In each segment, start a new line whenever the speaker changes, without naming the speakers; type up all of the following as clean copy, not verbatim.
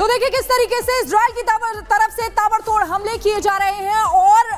तो देखिए किस तरीके से इजराइल की तरफ से ताबड़तोड़ हमले किए जा रहे हैं और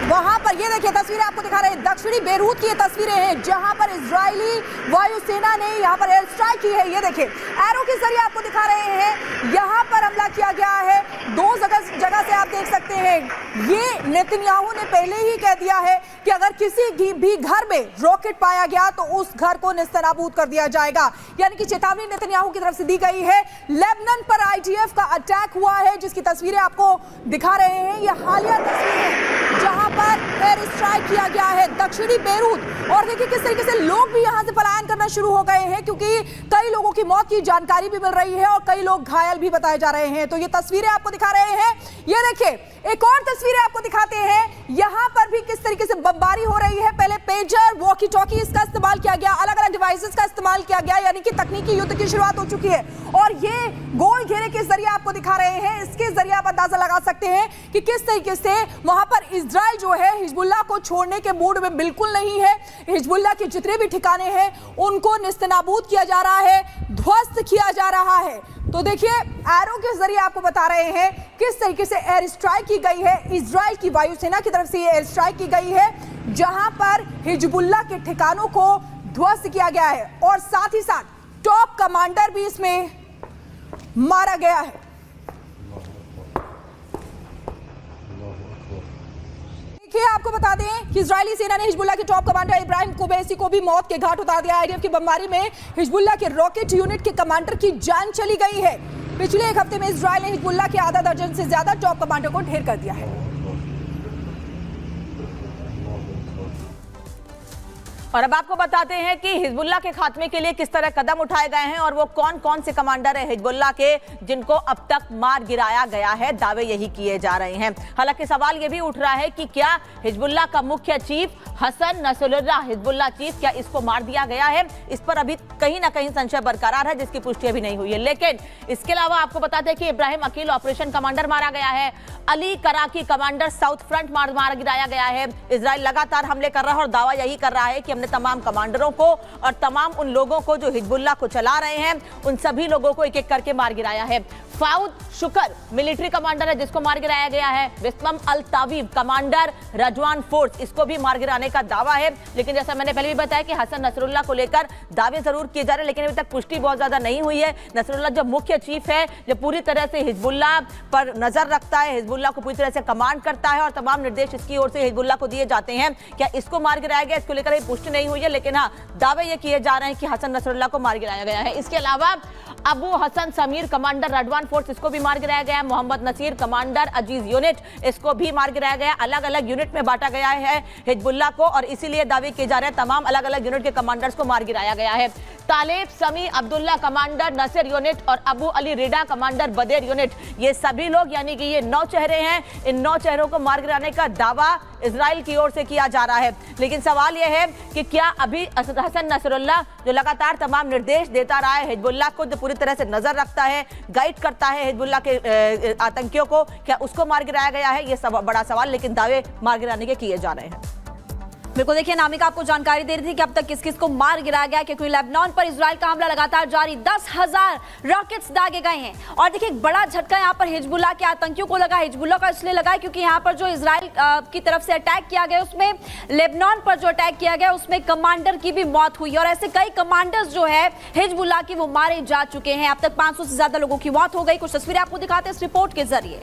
वहां पर ये देखिए तस्वीरें आपको दिखा रहे हैं, दक्षिणी बेरूत की ये तस्वीरें हैं जहां पर इजरायली वायुसेना ने यहां पर एयर स्ट्राइक की है। ये देखिए एरो के जरिए आपको दिखा रहे हैं, यहां पर हमला किया गया है। दो जगह से आप देख सकते हैं। ये नेतन्याहू ने पहले ही कह दिया है कि अगर किसी भी घर में रॉकेट पाया गया तो उस घर को नेस्तनाबूद कर दिया जाएगा, यानी कि चेतावनी नेतन्याहू की तरफ से दी गई है। लेबनान पर आईडीएफ का अटैक हुआ है जिसकी तस्वीरें आपको दिखा रहे हैं। ये हालिया तस्वीर है जहां पर एयर स्ट्राइक किया गया है दक्षिणी बेरूत। और देखिए किस तरीके से लोग भी यहां से पलायन करना शुरू हो गए हैं क्योंकि कई लोगों की मौत की जानकारी भी मिल रही है और कई लोग घायल भी बताए जा रहे हैं। तो ये तस्वीरें आपको दिखा रहे हैं। ये देखिए एक और तस्वीरें आपको दिखाते हैं, यहां पर भी किस तरीके से बमबारी हो रही है। पहले पेजर, वॉकी टॉकी इसका इस्तेमाल किया गया, अलग अलग डिवाइसेस का इस्तेमाल किया गया, यानी कि तकनीकी युद्ध की शुरुआत हो चुकी है। और ये गोल घेरे के जरिए आपको दिखा रहे हैं, इसके जरिए आप अंदाजा लगा सकते हैं कि किस तरीके से वहां पर इजराइल जो है हिजबुल्लाह को छोड़ने के मूड में बिल्कुल नहीं है। हिजबुल्लाह के जितने भी ठिकाने हैं उनको नेस्तनाबूद किया जा रहा है, ध्वस्त किया जा रहा है। तो देखिए एरो के जरिए आपको बता रहे हैं किस तरीके से एयर स्ट्राइक की गई है। इजराइल की वायुसेना की तरफ से ये एयर स्ट्राइक की गई है जहां पर हिजबुल्लाह के ठिकानों को ध्वस्त किया गया है और साथ ही साथ टॉप कमांडर भी इसमें मारा गया है। देखिए आपको बता दें कि इजरायली सेना ने हिजबुल्लाह के टॉप कमांडर इब्राहिम कुबैसी को भी मौत के घाट उतार दिया। आईडीएफ की बमबारी में हिजबुल्लाह के रॉकेट यूनिट के कमांडर की जान चली गई है। पिछले एक हफ्ते में इजरायल ने हिजबुल्लाह के आधा दर्जन से ज्यादा टॉप कमांडर को ढेर कर दिया है।
और अब आपको बताते हैं कि हिजबुल्लाह के खात्मे के लिए किस तरह कदम उठाए गए हैं और वो कौन कौन से कमांडर हैं हिजबुल्लाह के जिनको अब तक मार गिराया गया है। दावे यही किए जा रहे हैं। हालांकि सवाल ये भी उठ रहा है कि क्या हिजबुल्लाह का मुख्य chief Hassan Nasrallah, Hezbollah chief, क्या इसको मार दिया गया है? इस पर अभी कहीं ना कहीं संशय बरकरार है जिसकी पुष्टि अभी नहीं हुई है। लेकिन इसके अलावा आपको बताते हैं कि इब्राहिम अकील ऑपरेशन कमांडर मारा गया है, अली कराकी कमांडर साउथ फ्रंट मारा गिराया गया है। इजराइल लगातार हमले कर रहा है और दावा यही कर रहा है कि हमने तमाम कमांडरों को और तमाम उन लोगों को जो हिजबुल्लाह को चला रहे हैं उन सभी लोगों को एक एक करके मार गिराया है। फाउद शुकर मिलिट्री कमांडर है जिसको मार गिराया गया है। बिस्मम अल तावीब कमांडर रजवान फोर्स, इसको भी मार गिराने का दावा है। लेकिन जैसा मैंने पहले भी बताया कि हसन नसरुल्लाह को लेकर दावे जरूर किए जा रहे हैं लेकिन अभी तक पुष्टि बहुत ज्यादा नहीं हुई है। नसरुल्लाह जो मुख्य चीफ है, जो पूरी तरह से हिजबुल्लाह पर नजर रखता है, हिजबुल्लाह को पूरी तरह से कमांड करता है और तमाम निर्देश इसकी ओर से हिजबुल्लाह को दिए जाते हैं, क्या इसको मार गिराया गया? इसको लेकर पुष्टि नहीं हुई है लेकिन हाँ दावे ये किए जा रहे हैं कि हसन नसरुल्लाह को मार गिराया गया है। इसके अलावा अबू हसन समीर कमांडर रडवान फोर्स, इसको भी मार गिराया गया है। मोहम्मद नसीर कमांडर अजीज यूनिट, इसको भी मार गिराया गया। अलग अलग यूनिट में बांटा गया है हिजबुल्लाह को और इसीलिए दावे किए जा रहे हैं तमाम अलग अलग यूनिट के कमांडर्स को मार गिराया गया है। तालेब समी अब्दुल्ला कमांडर नसर यूनिट और अबू अली रिडा कमांडर बदेर यूनिट, ये सभी लोग यानी कि ये 9 चेहरे हैं। इन 9 चेहरों को मार गिराने का दावा इजराइल की ओर से किया जा रहा है। लेकिन सवाल यह है कि क्या अभी हसन नसरुल्लाह जो लगातार तमाम निर्देश देता रहा है, हिजबुल्लाह को जो पूरी तरह से नजर रखता है, गाइड करता है हिजबुल्लाह के आतंकियों को, क्या उसको मार गिराया गया है? ये बड़ा सवाल, लेकिन दावे मार गिराने के किए जा रहे हैं।
बिल्कुल, देखिए नामिका आपको जानकारी दे रही थी कि अब तक किस किस को मार गिराया गया क्योंकि लेबनान पर इजराइल का हमला लगातार जारी, 10,000 रॉकेट्स दागे गए हैं। और देखिए एक बड़ा झटका यहाँ पर हिजबुल्लाह के आतंकियों को लगा। हिजबुल्लाह का इसलिए लगा क्योंकि यहाँ पर जो इजराइल की तरफ से अटैक किया गया उसमें लेबनान पर जो अटैक किया गया उसमें कमांडर की भी मौत हुई और ऐसे कई कमांडर्स जो है हिजबुल्लाह की वो मारे जा चुके हैं। अब तक 500 से ज्यादा लोगों की मौत हो गई। कुछ तस्वीरें आपको दिखाते हैं इस रिपोर्ट के जरिए।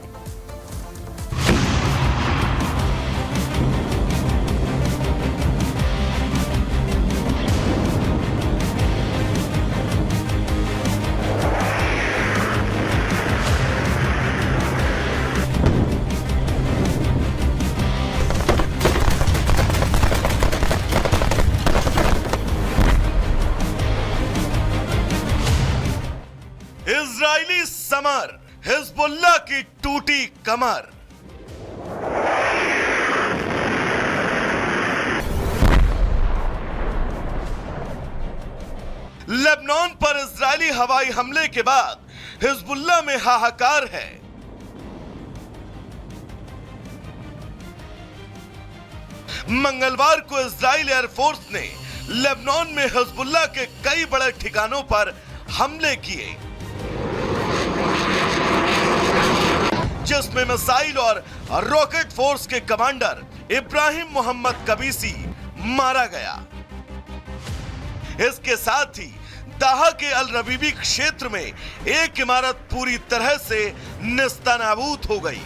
इजरायली समर, हिजबुल्लाह की टूटी कमर। लेबनान पर इजरायली हवाई हमले के बाद हिजबुल्लाह में हाहाकार है। मंगलवार को इजरायल एयरफोर्स ने लेबनान में हिजबुल्लाह के कई बड़े ठिकानों पर हमले किए। जिसमें मिसाइल और रॉकेट फोर्स के कमांडर इब्राहिम मोहम्मद कबीसी मारा गया। इसके साथ ही दाहा के अल रबीबी क्षेत्र में एक इमारत पूरी तरह से नेस्तनाबूद हो गई।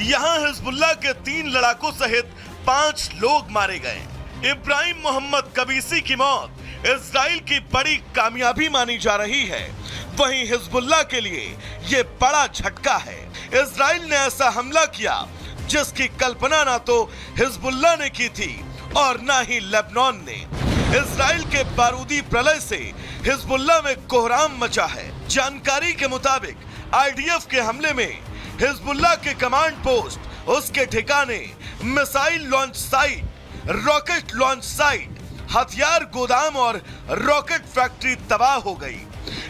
यहां हिजबुल्लाह के 3 लड़ाकों सहित 5 लोग मारे गए। इब्राहिम मोहम्मद कबीसी की मौत इजराइल की बड़ी कामयाबी मानी जा रही है। वहीं हिजबुल्लाह के लिए यह बड़ा झटका है। इजराइल ने ऐसा हमला किया जिसकी कल्पना ना तो हिजबुल्लाह ने की थी और ना ही लेबनान ने। इजराइल के बारूदी प्रलय से हिजबुल्लाह में कोहराम मचा है। जानकारी के मुताबिक आईडीएफ के हमले में हिजबुल्लाह के कमांड पोस्ट, उसके ठिकाने, missile launch site, rocket launch site, हथियार गोदाम और रॉकेट फैक्ट्री तबाह हो गई।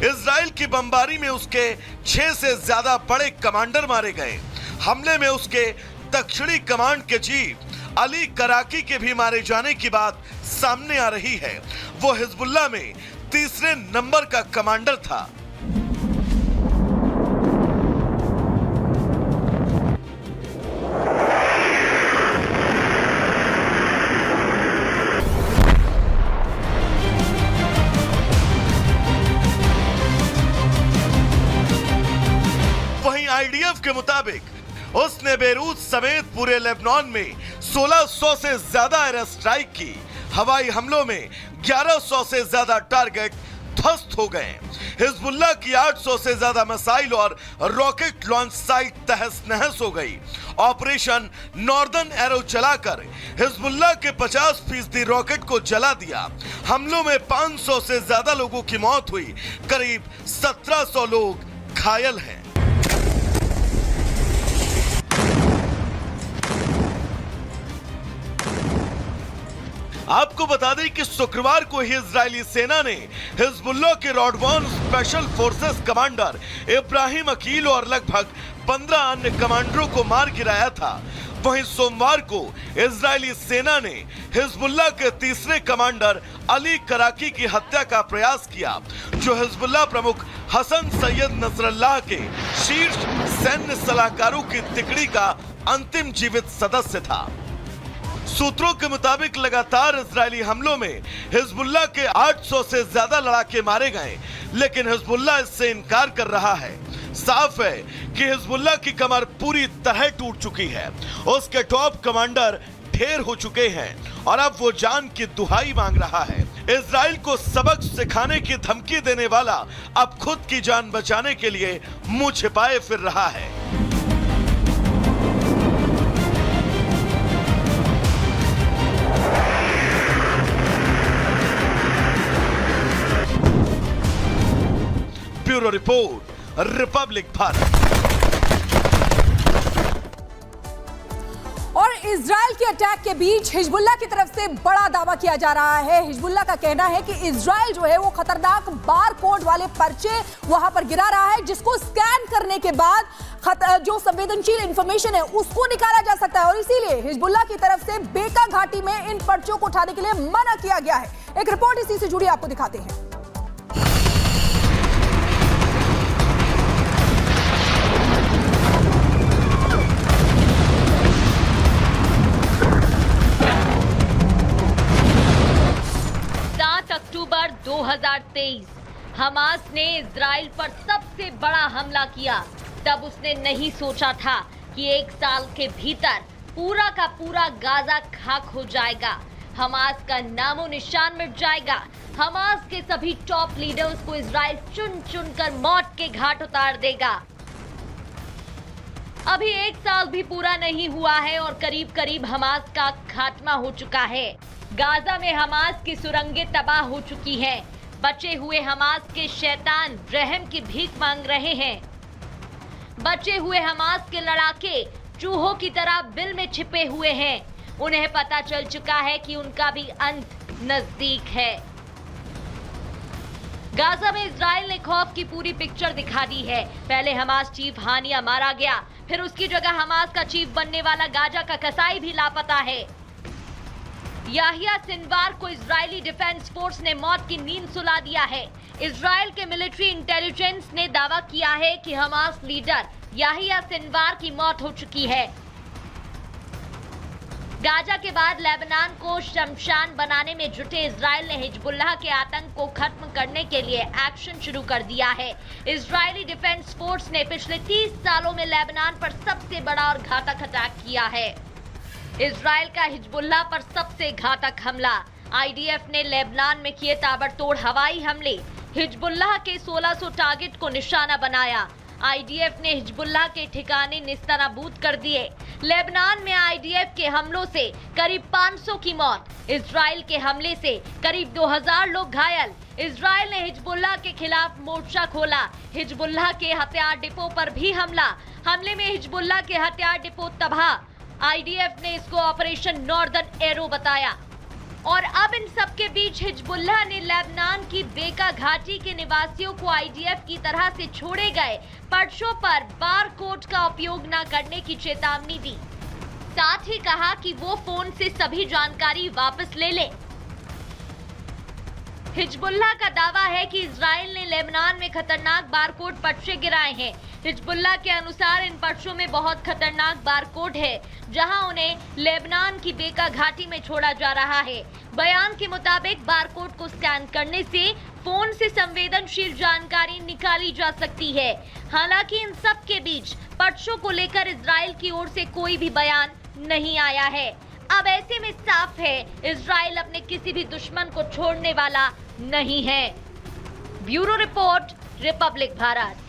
इजराइल की बमबारी में उसके 6 से ज्यादा बड़े कमांडर मारे गए। हमले में उसके दक्षिणी कमांड के चीफ अली कराकी के भी मारे जाने की बात सामने आ रही है। वो हिजबुल्लाह में 3 नंबर का कमांडर था। आईडीएफ के मुताबिक उसने बेरूत समेत पूरे लेबनान में 1600 से ज्यादा एयर स्ट्राइक की। हवाई हमलों में 1100 से ज्यादा टारगेट ध्वस्त हो गए। हिजबुल्लाह की 800 से ज्यादा मिसाइल और रॉकेट लॉन्च साइट तहस नहस हो गई। ऑपरेशन नॉर्दर्न एरो चलाकर हिजबुल्लाह के 50% रॉकेट को जला दिया। हमलों में 500 से ज्यादा लोगों की मौत हुई। करीब 1700 लोग घायल हैं। आपको बता दें कि शुक्रवार को ही इजरायली सेना ने हिजबुल्लाह के रॉडबॉर्न special forces commander Ibrahim Aqil और लगभग 15 अन्य कमांडरों को मार गिराया था। वहीं सोमवार को इजरायली सेना ने हिजबुल्लाह के 3 कमांडर अली कराकी की हत्या का प्रयास किया, जो हिजबुल्लाह प्रमुख हसन सैयद नसरल्लाह के शीर्ष सैन्य सलाहकारों की तिकड़ी का अंतिम जीवित सदस्य था। सूत्रों के मुताबिक लगातार इजरायली हमलों में हिजबुल्लाह के 800 से ज्यादा लड़ाके मारे गए, लेकिन हिजबुल्लाह इससे इनकार कर रहा है। साफ है कि हिजबुल्लाह की कमर पूरी तरह टूट चुकी है। उसके टॉप कमांडर ढेर हो चुके हैं और अब वो जान की दुहाई मांग रहा है। इजराइल को सबक सिखाने की धमकी देने वाला अब खुद की जान बचाने के लिए मुंह छिपाए फिर रहा है। Bureau report, Republic Bharat.
और इजराइल के अटैक के बीच हिजबुल्लाह की तरफ से बड़ा दावा किया जा रहा है। हिजबुल्लाह का कहना है कि इजराइल जो है वो खतरनाक बार कोड वाले पर्चे वहां पर गिरा रहा है, जिसको स्कैन करने के बाद जो संवेदनशील इंफॉर्मेशन है उसको निकाला जा सकता है। और इसीलिए हिजबुल्लाह की तरफ से बेका घाटी में इन पर्चों को उठाने के लिए मना किया गया है। एक रिपोर्ट इसी से जुड़ी आपको दिखाते हैं।
अक्टूबर 2023 हमास ने इजराइल पर सबसे बड़ा हमला किया। तब उसने नहीं सोचा था कि 1 साल के भीतर पूरा का पूरा गाजा खाक हो जाएगा, हमास का नामो निशान मिट जाएगा। हमास के सभी टॉप लीडर्स को इजराइल चुन चुन कर मौत के घाट उतार देगा। अभी 1 साल भी पूरा नहीं हुआ है और करीब करीब हमास का खात्मा हो चुका है। गाजा में हमास की सुरंगें तबाह हो चुकी हैं। बचे हुए हमास के शैतान रहम की भीख मांग रहे हैं। बचे हुए हमास के लड़ाके चूहों की तरह बिल में छिपे हुए हैं। उन्हें पता चल चुका है कि उनका भी अंत नजदीक है। गाजा में इजराइल ने खौफ की पूरी पिक्चर दिखा दी है। पहले हमास चीफ हानिया मारा गया, फिर उसकी जगह हमास का चीफ बनने वाला गाजा का कसाई भी लापता है। याहिया सिनवार को इजरायली डिफेंस फोर्स ने मौत की नींद सुला दिया है। इजराइल के मिलिट्री इंटेलिजेंस ने दावा किया है कि हमास लीडर याहिया सिनवार की मौत हो चुकी है। गाजा के बाद लेबनान को शमशान बनाने में जुटे इजराइल ने हिजबुल्लाह के आतंक को खत्म करने के लिए एक्शन शुरू कर दिया है। इजरायली डिफेंस फोर्स ने पिछले 30 सालों में लेबनान पर सबसे बड़ा और घातक अटैक किया है। इजराइल का हिजबुल्लाह पर सबसे घातक हमला। आईडीएफ ने लेबनान में किए ताबड़तोड़ हवाई हमले। हिजबुल्लाह के 1600 टारगेट को निशाना बनाया। आईडीएफ ने हिजबुल्लाह के ठिकाने निस्तानाबूद कर दिए। लेबनान में आईडीएफ के हमलों से करीब 500 की मौत। इजराइल के हमले से करीब 2000 लोग घायल। इजराइल ने हिजबुल्लाह के खिलाफ मोर्चा खोला। हिजबुल्लाह के हथियार डिपो पर भी हमले में हिजबुल्लाह के हथियार डिपो तबाह। आईडीएफ ने इसको ऑपरेशन नॉर्दर्न एरो बताया। और अब इन सब के बीच हिजबुल्लाह ने लेबनान की बेका घाटी के निवासियों को आईडीएफ की तरह से छोड़े गए पर्चों पर बारकोड का उपयोग न करने की चेतावनी दी। साथ ही कहा कि वो फोन से सभी जानकारी वापस ले लें। हिजबुल्लाह का दावा है कि इजराइल ने लेबनान में खतरनाक बारकोड पर्चे गिराए हैं। हिजबुल्लाह के अनुसार इन पर्चों में बहुत खतरनाक बारकोड है, जहां उन्हें लेबनान की बेका घाटी में छोड़ा जा रहा है। बयान के मुताबिक बारकोड को स्कैन करने से फोन से संवेदनशील जानकारी निकाली जा सकती है। हालांकि इन सब के बीच पर्चों को लेकर इजराइल की ओर से कोई भी बयान नहीं आया है। अब ऐसे में साफ है, इजराइल अपने किसी भी दुश्मन को छोड़ने वाला नहीं है। Bureau report, Republic Bharat.